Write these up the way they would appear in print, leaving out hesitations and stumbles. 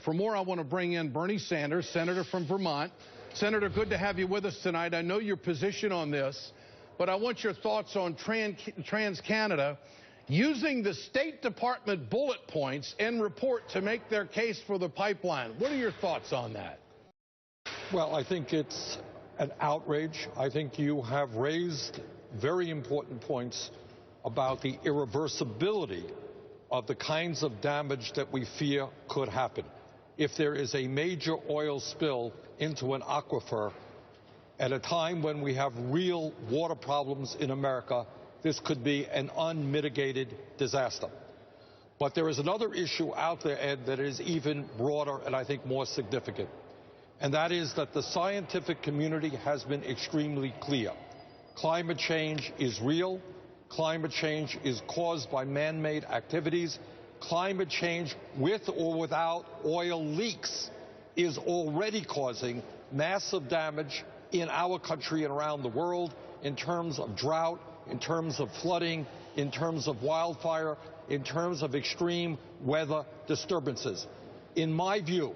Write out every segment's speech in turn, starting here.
For more, I want to bring in Bernie Sanders, Senator from Vermont. Senator, good to have you with us tonight. I know your position on this, but I want your thoughts on TransCanada using the State Department bullet points and report to make their case for the pipeline. What are your thoughts on that? Well, I think it's an outrage. I think you have raised very important points about the irreversibility of the kinds of damage that we fear could happen. If there is a major oil spill into an aquifer at a time when we have real water problems in America, this could be an unmitigated disaster. But there is another issue out there, Ed, that is even broader and I think more significant. And that is that the scientific community has been extremely clear. Climate change is real. Climate change is caused by man-made activities. Climate change, with or without oil leaks, is already causing massive damage in our country and around the world in terms of drought, in terms of flooding, in terms of wildfire, in terms of extreme weather disturbances. In my view,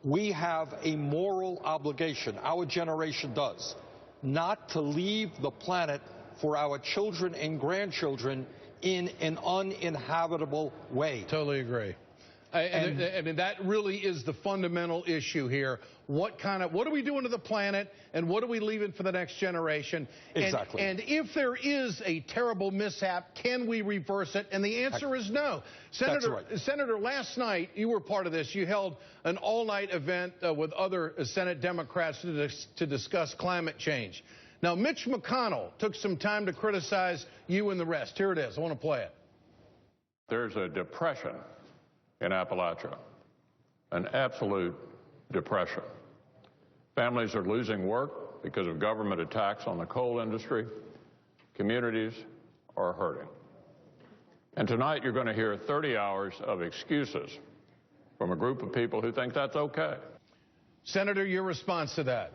we have a moral obligation, our generation does, not to leave the planet for our children and grandchildren in an uninhabitable way. Totally agree. And that really is the fundamental issue here. What are we doing to the planet, and what are we leaving for the next generation? Exactly. And if there is a terrible mishap, can we reverse it? And the answer is no. Senator, That's right. Senator, last night, you were part of this. You held an all-night event with other Senate Democrats to discuss climate change. Now, Mitch McConnell took some time to criticize you and the rest. Here it is. I want to play it. There's a depression in Appalachia, an absolute depression. Families are losing work because of government attacks on the coal industry. Communities are hurting. And tonight you're going to hear 30 hours of excuses from a group of people who think that's okay. Senator, your response to that?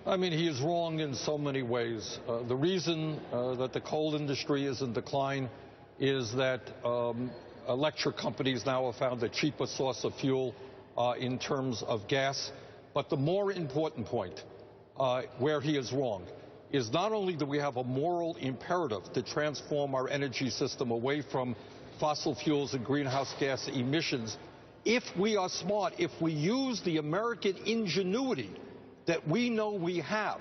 I mean, he is wrong in so many ways. The reason that the coal industry is in decline is that electric companies now have found a cheaper source of fuel in terms of gas. But the more important point where he is wrong is not only do we have a moral imperative to transform our energy system away from fossil fuels and greenhouse gas emissions, if we are smart, if we use the American ingenuity that we know we have,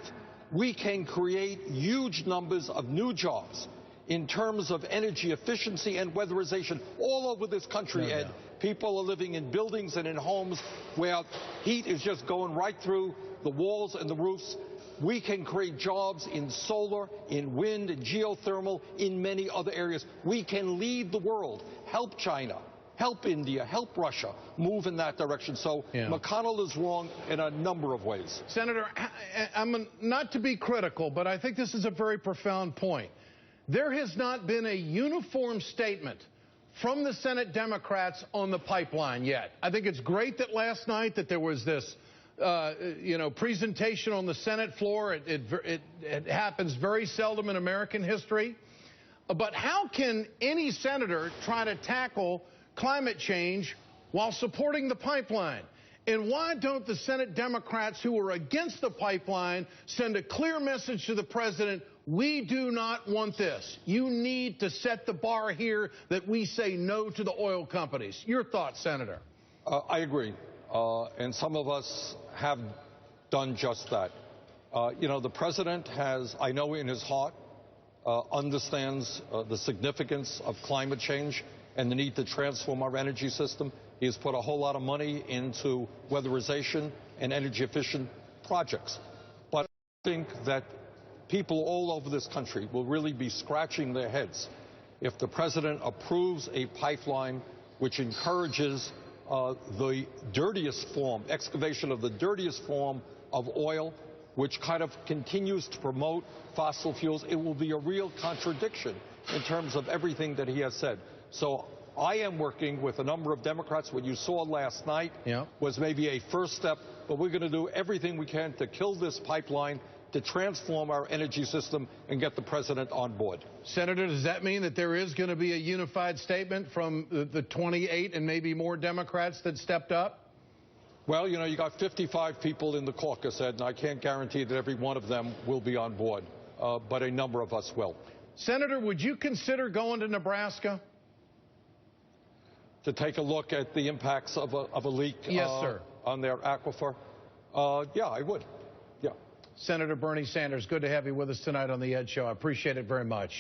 we can create huge numbers of new jobs in terms of energy efficiency and weatherization all over this country, Ed. People are living in buildings and in homes where heat is just going right through the walls and the roofs. We can create jobs in solar, in wind, in geothermal, in many other areas. We can lead the world, help China, help India, help Russia move in that direction. So McConnell is wrong in a number of ways. Senator, I'm not to be critical, but I think this is a very profound point. There has not been a uniform statement from the Senate Democrats on the pipeline yet. I think it's great that last night that there was this presentation on the Senate floor. It happens very seldom in American history. But how can any senator try to tackle climate change while supporting the pipeline? And why don't the Senate Democrats who are against the pipeline send a clear message to the president? We do not want this. You need to set the bar here that we say no to the oil companies. Your thoughts, Senator? I agree. And some of us have done just that. The president has, I know in his heart, understands the significance of climate change and the need to transform our energy system. He has put a whole lot of money into weatherization and energy-efficient projects. But I think that people all over this country will really be scratching their heads if the president approves a pipeline which encourages the dirtiest form, excavation of the dirtiest form of oil, which kind of continues to promote fossil fuels. It will be a real contradiction in terms of everything that he has said. So I am working with a number of Democrats. What you saw last night was maybe a first step, but we're going to do everything we can to kill this pipeline to transform our energy system and get the president on board. Senator, does that mean that there is going to be a unified statement from the 28 and maybe more Democrats that stepped up? Well, you know, you got 55 people in the caucus, Ed, and I can't guarantee that every one of them will be on board, but a number of us will. Senator, would you consider going to Nebraska? To take a look at the impacts of a leak Yes, sir. On their aquifer? Yeah, I would. Yeah. Senator Bernie Sanders, good to have you with us tonight on The Ed Show. I appreciate it very much.